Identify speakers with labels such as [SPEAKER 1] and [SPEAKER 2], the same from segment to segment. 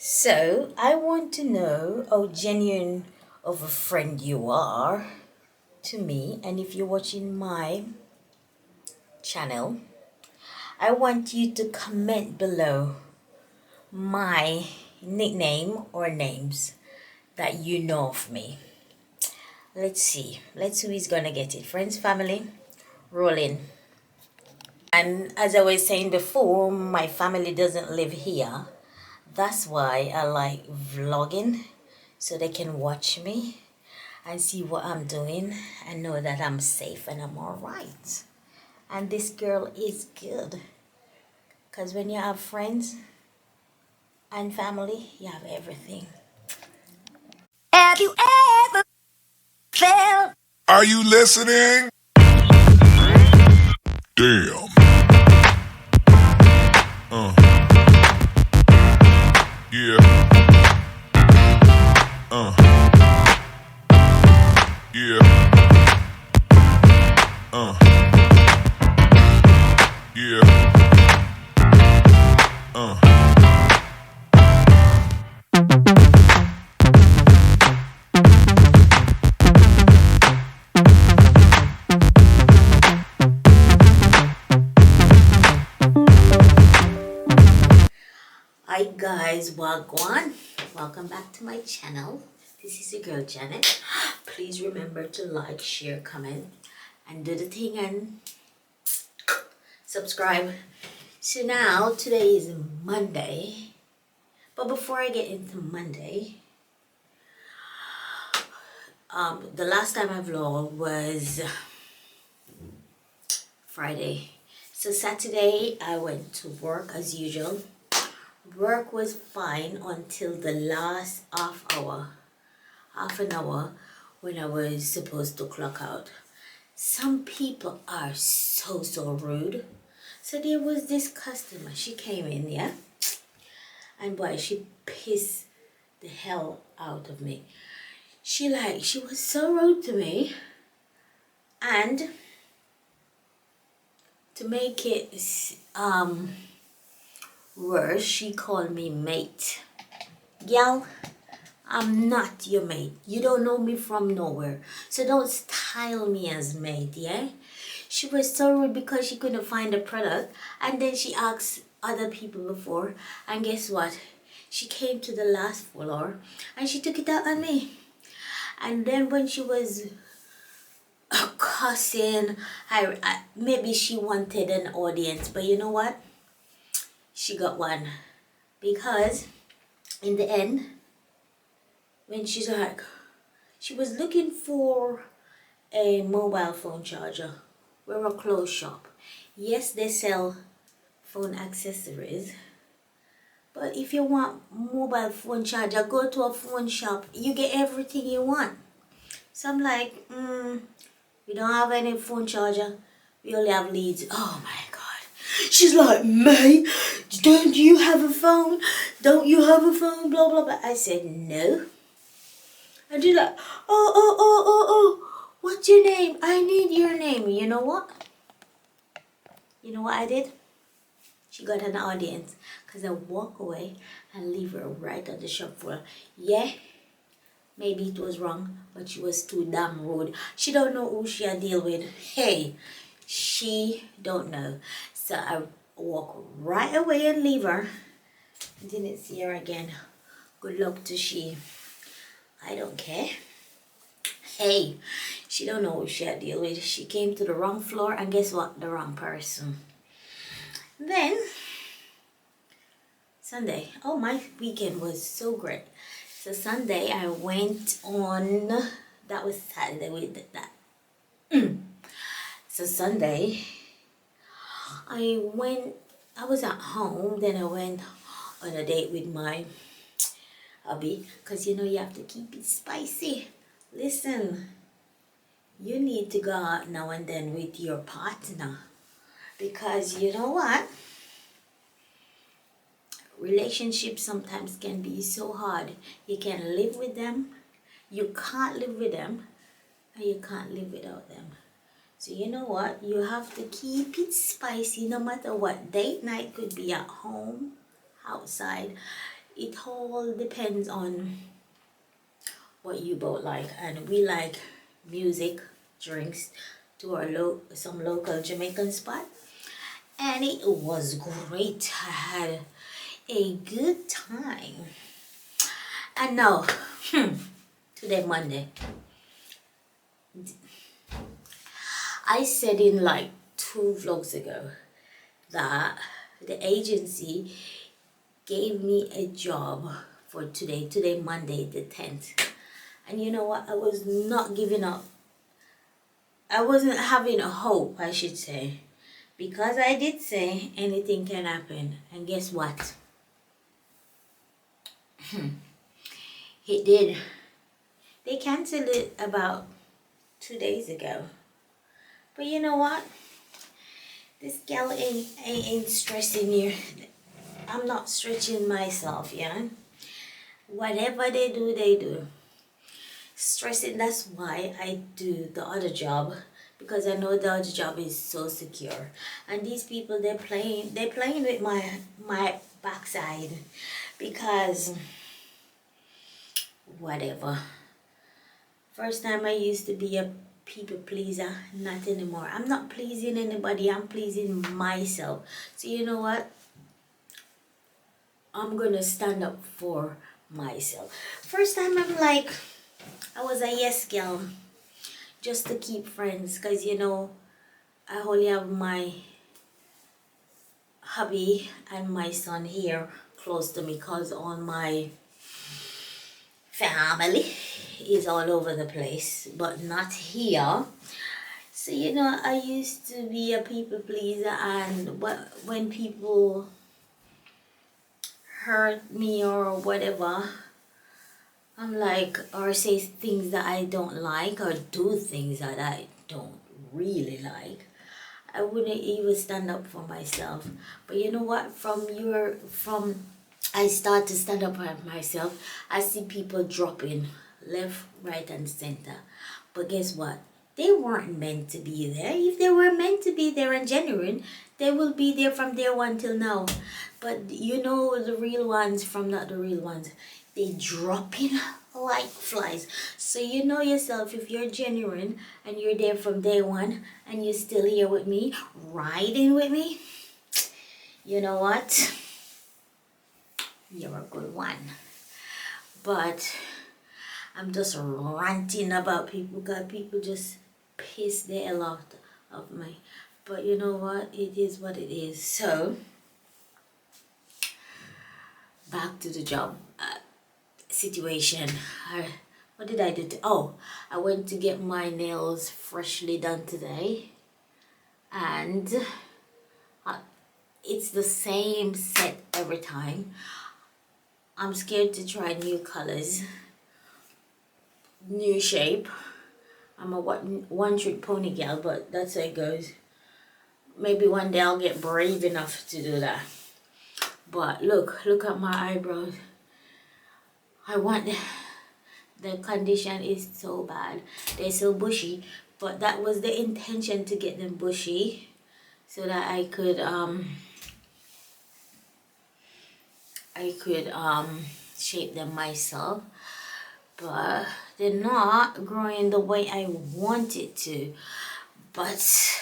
[SPEAKER 1] So, I want to know how genuine of a friend you are to me, and if you're watching my channel, I want you to comment below my nickname or names that you know of me. Let's see. Let's see who's gonna get it. Friends, family, roll in. And as I was saying before, my family doesn't live here. That's why I like vlogging so they can watch me and see what I'm doing and know that I'm safe and I'm all right. And this girl is good. Because when you have friends and family, you have everything.
[SPEAKER 2] Have you ever felt?
[SPEAKER 3] Are you listening? Damn. Yeah. Yeah. Yeah.
[SPEAKER 1] Hi guys, wagwan. Welcome back to my channel. This is your girl Janet. Please remember to like, share, comment, and do the thing and subscribe. So now today is Monday. But before I get into Monday, the last time I vlogged was Friday. So Saturday I went to work as usual. Work was fine until the last half an hour when I was supposed to clock out. Some people are so rude. So there was this customer, she came in, yeah? And boy, she pissed the hell out of me. She was so rude to me, and to make it worse, she called me mate. Gal, I'm not your mate. You don't know me from nowhere. So don't style me as mate, yeah? She was so rude because she couldn't find the product. And then she asked other people before. And guess what? She came to the last floor and she took it out on me. And then when she was cussing, maybe she wanted an audience. But you know what? She got one. Because in the end, when she was looking for a mobile phone charger. We're a clothes shop. Yes, they sell phone accessories, but if you want mobile phone charger, go to a phone shop. You get everything you want. So I'm like, we don't have any phone charger. We only have leads. Oh my God. She's like, mate, don't you have a phone? Don't you have a phone? Blah, blah, blah. I said, no. And she's like, oh. What's your name? I need your name. You know what? You know what I did? She got an audience because I walk away and leave her right on the shop floor. Yeah, maybe it was wrong, but she was too damn rude. She don't know who she deal with. Hey, she don't know. So I walk right away and leave her. Didn't see her again. Good luck to she. I don't care. Hey, she don't know who she deal with. She came to the wrong floor and guess what? The wrong person. Then Sunday. Oh, my weekend was so great. So Sunday I went on, that was Saturday we did that. So Sunday I was at home, then I went on a date with my hubby, because you know you have to keep it spicy. Listen, you need to go out now and then with your partner, because you know what? Relationships sometimes can be so hard. You can live with them, you can't live with them, and you can't live without them. So you know what? You have to keep it spicy no matter what. Date night could be at home, outside. it all depends on what you both like, and we like music, drinks to our some local Jamaican spot, and it was great. I had a good time. And now, today Monday, I said in like 2 vlogs ago that the agency gave me a job for today Monday the 10th. And you know what, I was not giving up. I wasn't having a hope, I should say, because I did say anything can happen. And guess what? It did. They canceled it about 2 days ago. But you know what? This gal ain't stressing you. I'm not stretching myself, yeah? Whatever they do, they do. Stressing, that's why I do the other job, because I know the other job is so secure. And these people, they're playing with my backside, because whatever. First time I used to be a people pleaser, not anymore. I'm not pleasing anybody, I'm pleasing myself. So you know what? I'm gonna stand up for myself. First time I'm like, I was a yes girl, just to keep friends, because you know, I only have my hubby and my son here close to me, because all my family is all over the place, but not here. So you know, I used to be a people pleaser, and when people hurt me or whatever, I'm like, or say things that I don't like, or do things that I don't really like, I wouldn't even stand up for myself. But you know what? From I start to stand up for myself, I see people dropping left, right, and center. But guess what? They weren't meant to be there. If they were meant to be there and genuine, they will be there from day one till now. But you know, the real ones from not the real ones, they dropping like flies. So you know yourself, if you're genuine and you're there from day one and you're still here with me, riding with me, you know what? You're a good one. But I'm just ranting about people, because people just piss the hell out of me. But you know what? It is what it is. So, back to the job situation. What did I do? I went to get my nails freshly done today. And it's the same set every time. I'm scared to try new colors, new shape. I'm a one-trick pony gal, but that's how it goes. Maybe one day I'll get brave enough to do that. But look at my eyebrows. I want, the condition is so bad. They're so bushy, but that was the intention, to get them bushy so that I could shape them myself. But they're not growing the way I want it to. But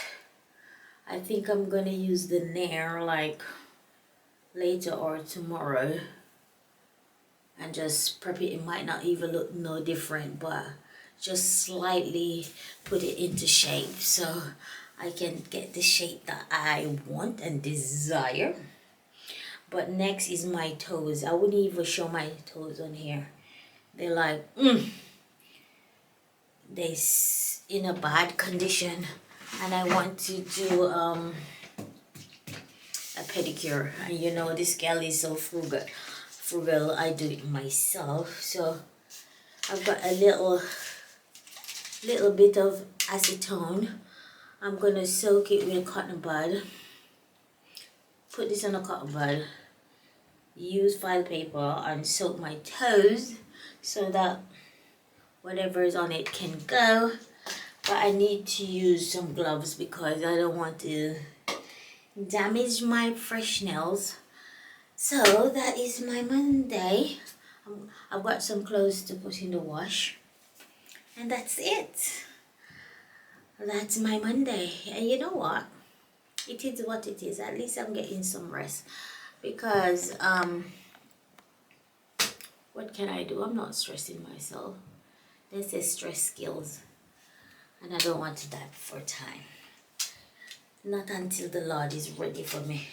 [SPEAKER 1] I think I'm gonna use the nair like later or tomorrow and just prep it. It might not even look no different, but just slightly put it into shape so I can get the shape that I want and desire. But next is my toes. I wouldn't even show my toes on here. They're like, they in a bad condition, and I want to do a pedicure. And you know, this gal is so frugal. I do it myself. So I've got a little bit of acetone. I'm gonna soak it with a cotton bud. Put this on a cotton bud. Use file paper and soak my toes so that whatever is on it can go. But I need to use some gloves because I don't want to damage my fresh nails. So that is my Monday. I've got some clothes to put in the wash. And that's it. That's my Monday. And you know what? It is what it is. At least I'm getting some rest. Because, what can I do? I'm not stressing myself. They say stress skills. And I don't want to die before time. Not until the Lord is ready for me.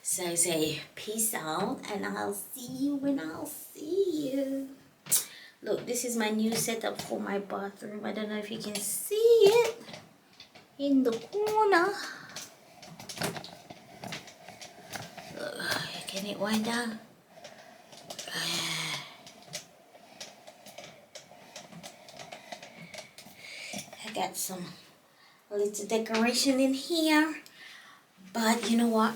[SPEAKER 1] So I say, peace out, and I'll see you when I'll see you. Look, this is my new setup for my bathroom. I don't know if you can see it in the corner. Can it wind down? I got some little decoration in here. But you know what?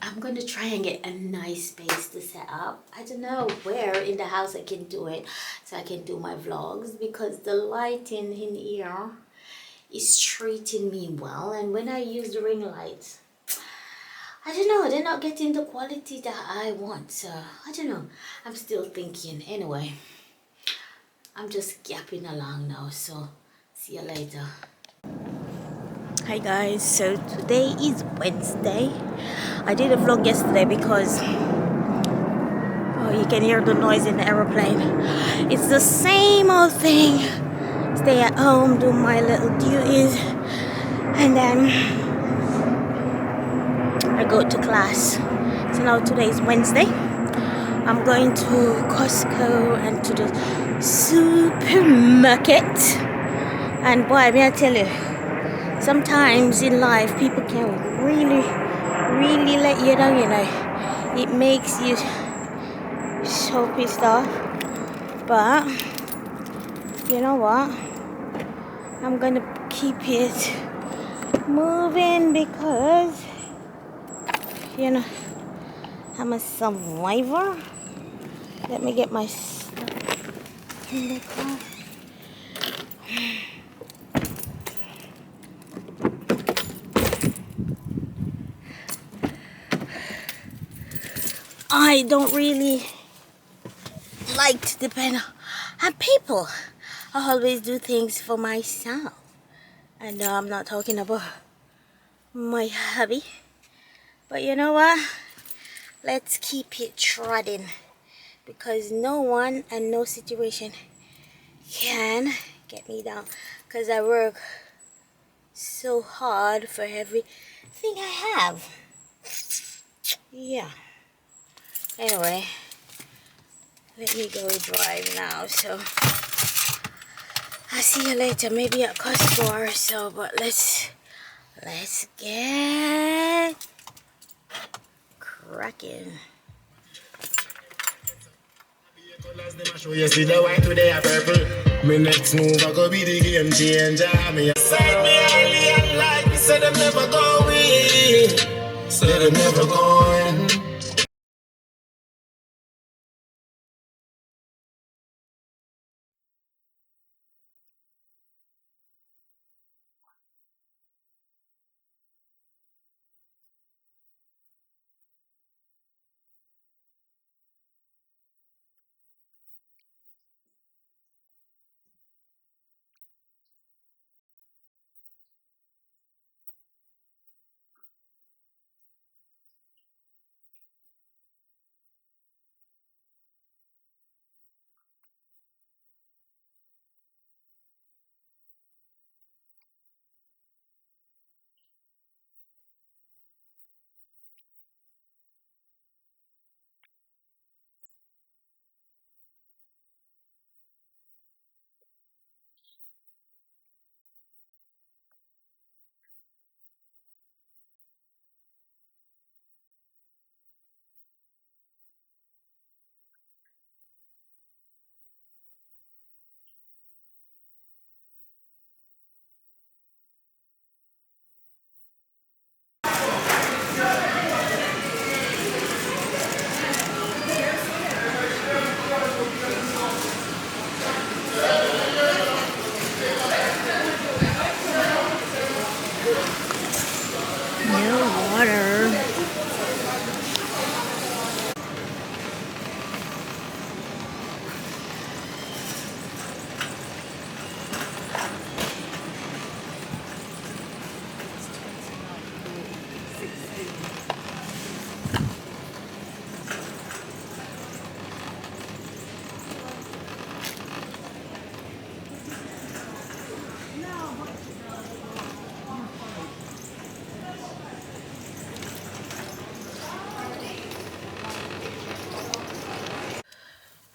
[SPEAKER 1] I'm going to try and get a nice space to set up. I don't know where in the house I can do it so I can do my vlogs, because the lighting in here is treating me well. And when I use the ring lights, I don't know, they're not getting the quality that I want. So I don't know. I'm still thinking. Anyway, I'm just gapping along now. So see you later. Hi guys, so today is Wednesday. I did a vlog yesterday because you can hear the noise in the aeroplane. It's the same old thing. Stay at home, do my little duties, and then I go to class. So now today is Wednesday. I'm going to Costco and to the supermarket. And boy, may I tell you, sometimes in life people can really let you down, you know. It makes you so pissed off. But you know what? I'm gonna keep it moving because, you know, I'm a survivor. Let me get my stuff in the car. I don't really like to depend on people. I always do things for myself. I know I'm not talking about my hubby, but you know what? Let's keep it trotting, because no one and no situation can get me down, because I work so hard for everything I have. Yeah. Anyway, let me go drive now. So I'll see you later, maybe at Costco or so. But let's get cracking.
[SPEAKER 4] You see the white today are purple. My next move I go be the game changer. Me side me alien like me say them never go away. Say them never going.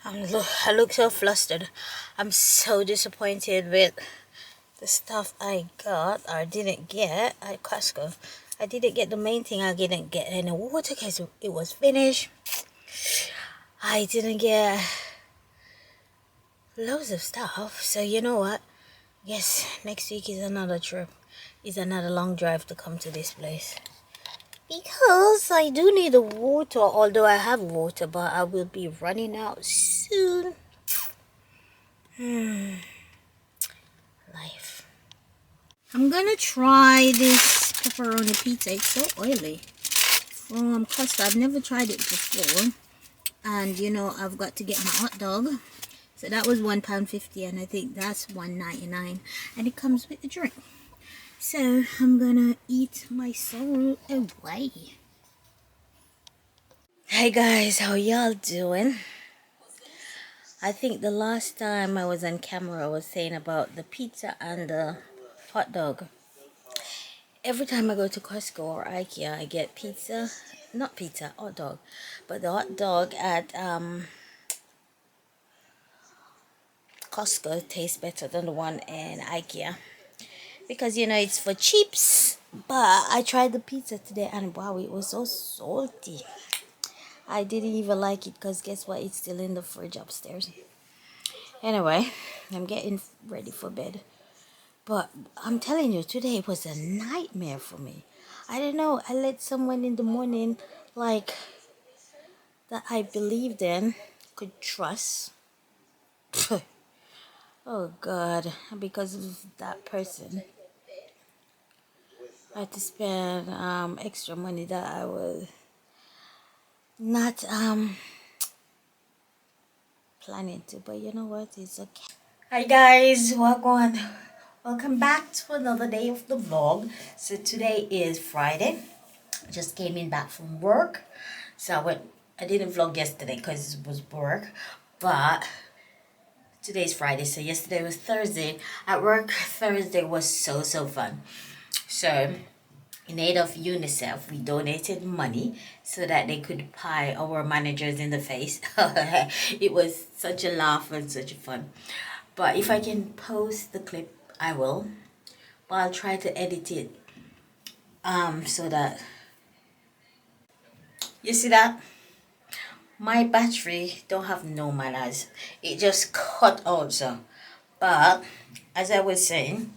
[SPEAKER 1] I look so flustered. I'm so disappointed with the stuff I got or didn't get at Costco. I didn't get the main thing. I didn't get any water because it was finished. I didn't get loads of stuff. So you know what? Yes, next week is another trip. Is another long drive to come to this place. Because I do need the water, although I have water, but I will be running out soon. Life. I'm gonna try this pepperoni pizza. It's so oily. From Costa. I've never tried it before. And you know, I've got to get my hot dog. So that was £1.50 and I think that's $1.99. And it comes with a drink. So I'm gonna eat my soul away. Hey guys, how y'all doing? I think the last time I was on camera I was saying about the pizza and the hot dog. Every time I go to Costco or IKEA I get pizza, not pizza, hot dog. But the hot dog at Costco tastes better than the one in IKEA. Because you know it's for cheaps. But I tried the pizza today and wow, it was so salty. I didn't even like it because guess what, it's still in the fridge upstairs. Anyway, I'm getting ready for bed. But I'm telling you, today was a nightmare for me. I don't know, I let someone in the morning like that I believed in, could trust. Oh God, because of that person I had to spend extra money that I was not planning to, but you know what, it's okay. Hi guys, welcome back to another day of the vlog. So today is Friday. Just came in back from work, so I didn't vlog yesterday because it was work, but today's Friday, so yesterday was Thursday. At work, Thursday was so fun. So in aid of UNICEF, we donated money so that they could pie our managers in the face. It was such a laugh and such a fun. But if I can post the clip, I will. But I'll try to edit it so that you see that my battery don't have no manners. It just cut out. So, but as I was saying,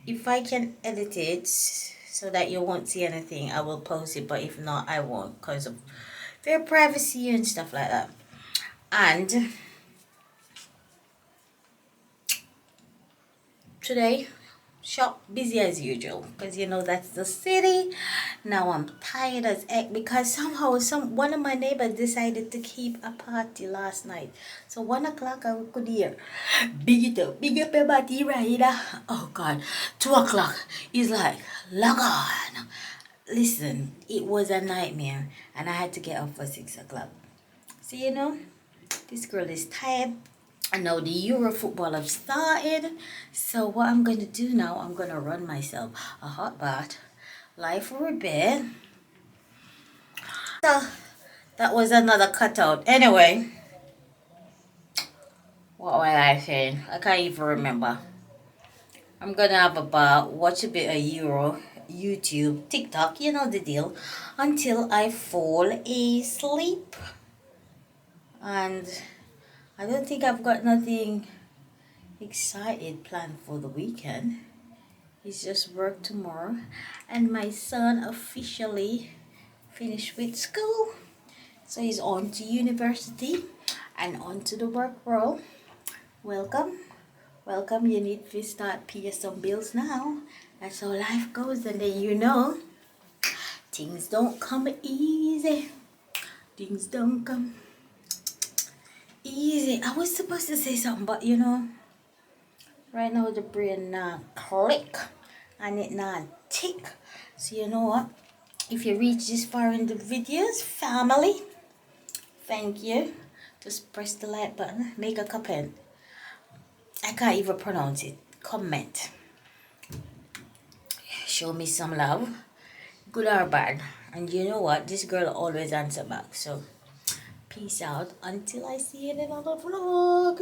[SPEAKER 1] if I can edit it so that you won't see anything, I will post it. But if not, I won't because of their privacy and stuff like that. And today, shop busy as usual because you know that's the city. Now I'm tired as heck because somehow one of my neighbors decided to keep a party last night. So 1 o'clock I could hear big up your body right. Oh God, 2 o'clock is like log on. Listen, it was a nightmare and I had to get up for 6 o'clock. So you know, this girl is tired. I know the Euro football have started. So what I'm going to do now, I'm going to run myself a hot bath, lie for a bed. So that was another cutout. Anyway, what was I saying? I can't even remember. I'm going to have a bath, watch a bit of Euro, YouTube, TikTok, you know the deal, until I fall asleep. And I don't think I've got nothing excited planned for the weekend. It's just work tomorrow, and my son officially finished with school, so he's on to university and on to the work world. Welcome, you need to start paying some bills now. That's how life goes. And then you know, things don't come easy. Things don't come easy. I was supposed to say something, but you know, right now the brain not click and it not tick. So you know what? If you reach this far in the videos, family, thank you. Just press the like button, make a comment. I can't even pronounce it. Comment. Show me some love, good or bad. And you know what? This girl always answer back. So Peace out until I see you in another vlog.